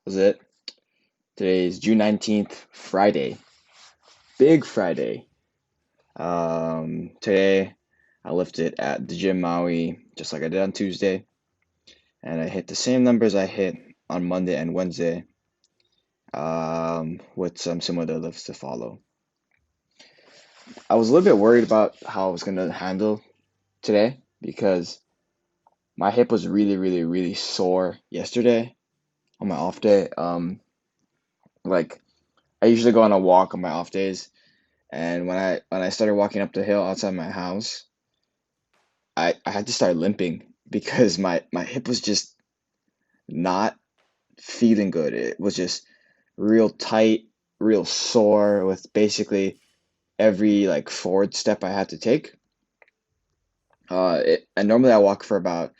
Was it? Today is June 19th, Friday. Big Friday. Today I lifted at the gym Maui just like I did on Tuesday, and I hit the same numbers I hit on Monday and Wednesday, with some similar lifts to follow. I was a little bit worried about how I was gonna handle today because my hip was really, really, really sore yesterday on my off day. Like I usually go on a walk on my off days. And when I started walking up the hill outside my house, I had to start limping because my hip was just not feeling good. It was just real tight, real sore with basically every like forward step I had to take. And normally I walk for about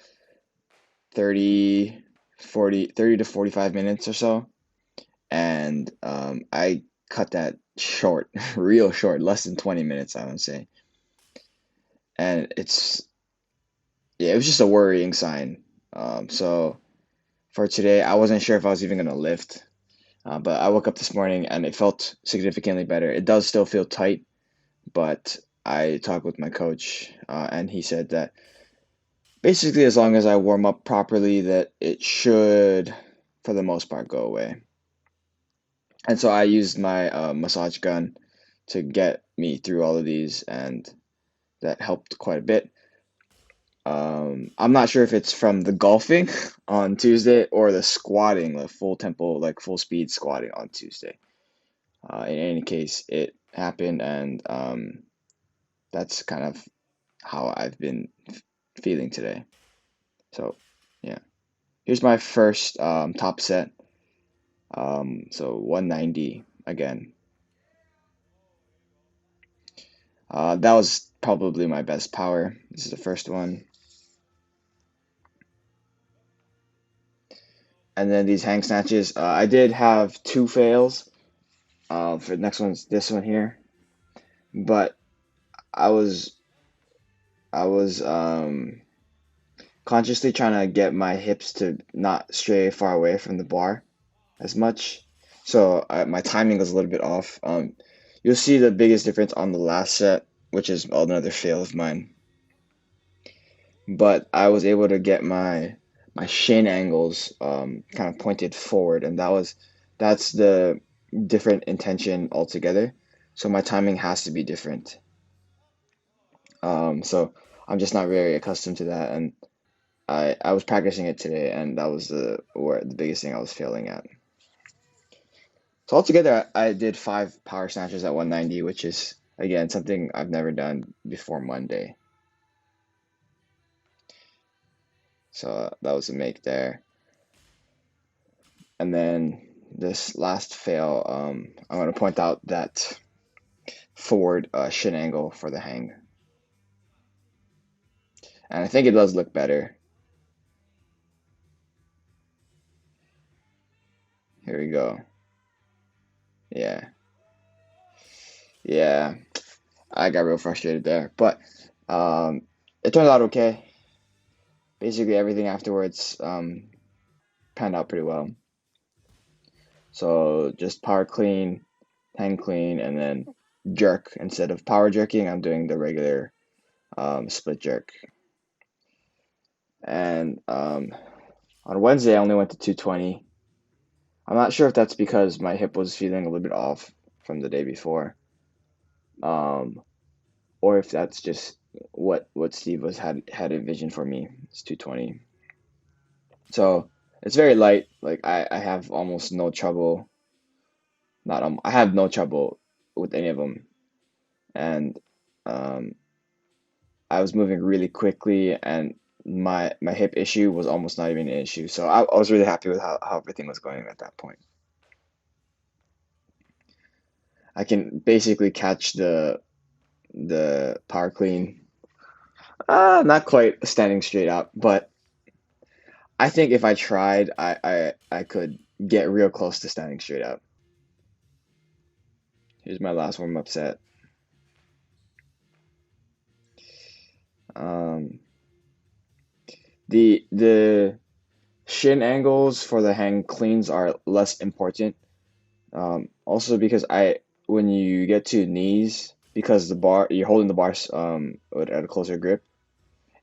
30, 30 to 45 minutes or so. And I cut that short, real short, less than 20 minutes, I would say. And yeah, it was just a worrying sign. So for today, I wasn't sure if I was even gonna lift, but I woke up this morning and it felt significantly better. It does still feel tight, but I talked with my coach, and he said that basically as long as I warm up properly, that it should, for the most part, go away. And so I used my massage gun to get me through all of these, and that helped quite a bit. I'm not sure if it's from the golfing on Tuesday or the squatting, the full tempo, like full speed squatting on Tuesday. In any case, it happened, and that's kind of how I've been feeling today. So, yeah. Here's my first top set. So 190 again. That was probably my best power. This is the first one. And then these hang snatches. I did have two fails. For the next one's this one here. But I was I was consciously trying to get my hips to not stray far away from the bar as much. So my timing was a little bit off. You'll see the biggest difference on the last set, which is another fail of mine. But I was able to get my shin angles kind of pointed forward, and that's the different intention altogether. So my timing has to be different. So I'm just not very accustomed to that, and I was practicing it today, and that was the biggest thing I was failing at. So altogether, I did five power snatches at 190, which is again something I've never done before Monday. So that was a make there. And then this last fail, I'm going to point out that forward shin angle for the hang, and I think it does look better. Here we go. Yeah, yeah. I got real frustrated there, but it turned out okay. Basically, everything afterwards panned out pretty well. So just power clean, hang clean, and then jerk. Instead of power jerking, I'm doing the regular split jerk. And on Wednesday, I only went to 220. I'm not sure if that's because my hip was feeling a little bit off from the day before, um, or if that's just what Steve had envisioned for me. It's 220. So it's very light. Like I have almost no trouble. Not I have no trouble with any of them, and um, I was moving really quickly, and my hip issue was almost not even an issue. So I was really happy with how everything was going at that point. I can basically catch the power clean. Not quite standing straight up, but I think if I tried, I could get real close to standing straight up. Here's my last warm up set. Um, the Shin angles for the hang cleans are less important. Also because when you get to knees, because the bar you're holding the bars at a closer grip,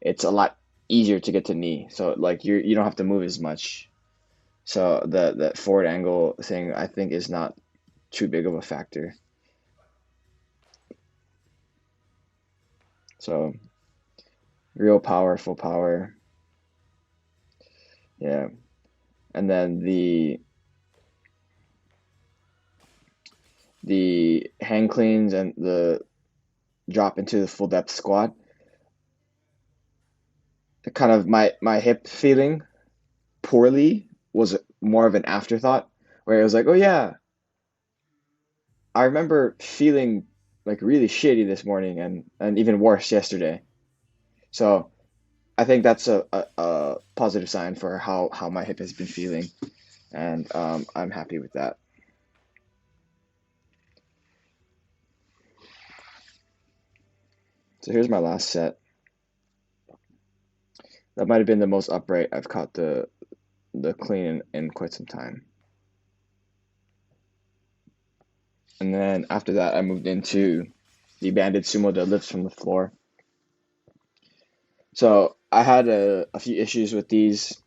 it's a lot easier to get to knee. So like you don't have to move as much. So that forward angle thing I think is not too big of a factor. So real power, full power, yeah. And then the hang cleans and the drop into the full depth squat. Kind of my hip feeling poorly was more of an afterthought, where it was like, oh yeah, I remember feeling like really shitty this morning and even worse yesterday. So I think that's a positive sign for how my hip has been feeling, and I'm happy with that. So here's my last set. That might have been the most upright I've caught the clean in quite some time. And then after that, I moved into the banded sumo deadlifts from the floor. So I had a few issues with these.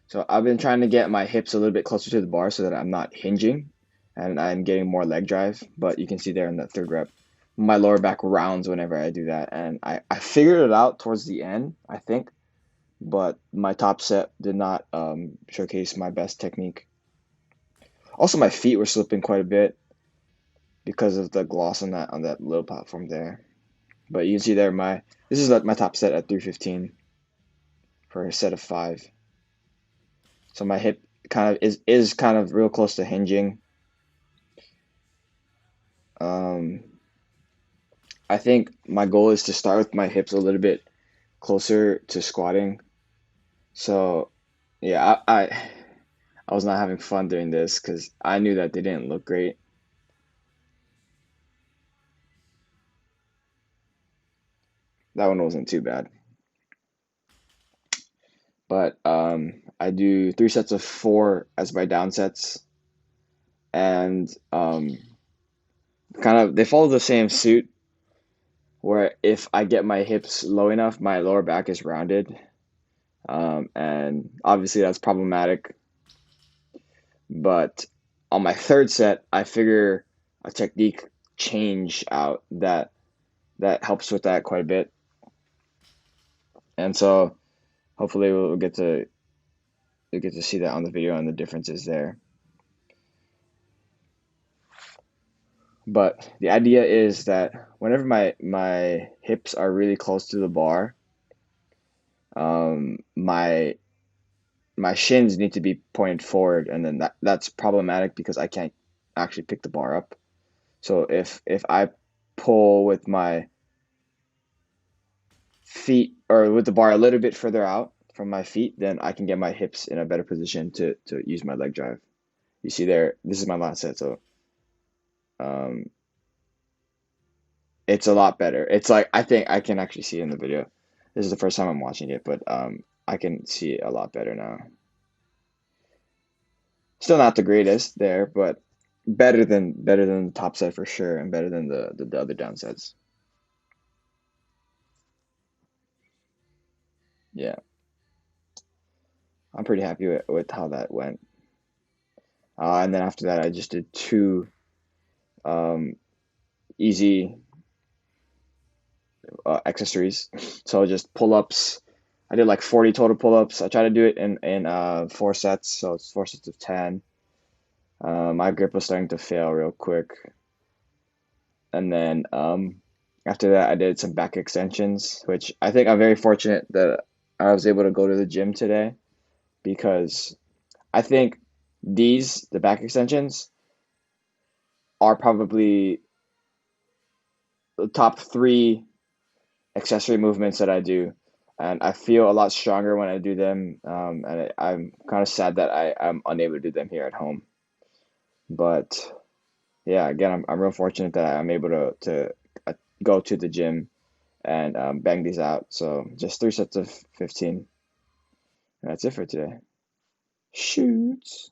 So I've been trying to get my hips a little bit closer to the bar so that I'm not hinging and I'm getting more leg drive. But you can see there in that third rep, my lower back rounds whenever I do that. And I figured it out towards the end, I think. But my top set did not showcase my best technique. Also, my feet were slipping quite a bit because of the gloss on that little platform there. But you can see there this is my top set at 315 for a set of 5. So my hip kind of is kind of real close to hinging. Um, I think my goal is to start with my hips a little bit closer to squatting. So yeah, I was not having fun doing this because I knew that they didn't look great. That one wasn't too bad. But I do 3 sets of 4 as my down sets, and kind of they follow the same suit. Where if I get my hips low enough, my lower back is rounded, and obviously that's problematic. But on my third set, I figure a technique change out that helps with that quite a bit, and so hopefully we'll get to see that on the video and the differences there. But the idea is that whenever my hips are really close to the bar, my shins need to be pointed forward, and then that's problematic because I can't actually pick the bar up. So if I pull with my feet or with the bar a little bit further out from my feet, then I can get my hips in a better position to use my leg drive. You see there, this is my last set, so um, it's a lot better. It's like I think I can actually see it in the video. This is the first time I'm watching it, but I can see it a lot better now. Still not the greatest there, but better than the top set for sure, and better than the other down sets. Yeah, I'm pretty happy with how that went. And then after that, I just did 2 um, easy accessories. So just pull ups. I did like 40 total pull ups. I try to do it in 4 sets, so it's 4 sets of 10. My grip was starting to fail real quick, and then after that, I did some back extensions, which I think I'm very fortunate that I was able to go to the gym today because I think the back extensions are probably the top 3 accessory movements that I do. And I feel a lot stronger when I do them. And I'm kind of sad that I'm unable to do them here at home. But yeah, again, I'm real fortunate that I'm able to go to the gym and bang these out. So just 3 sets of 15. That's it for today. Shoots.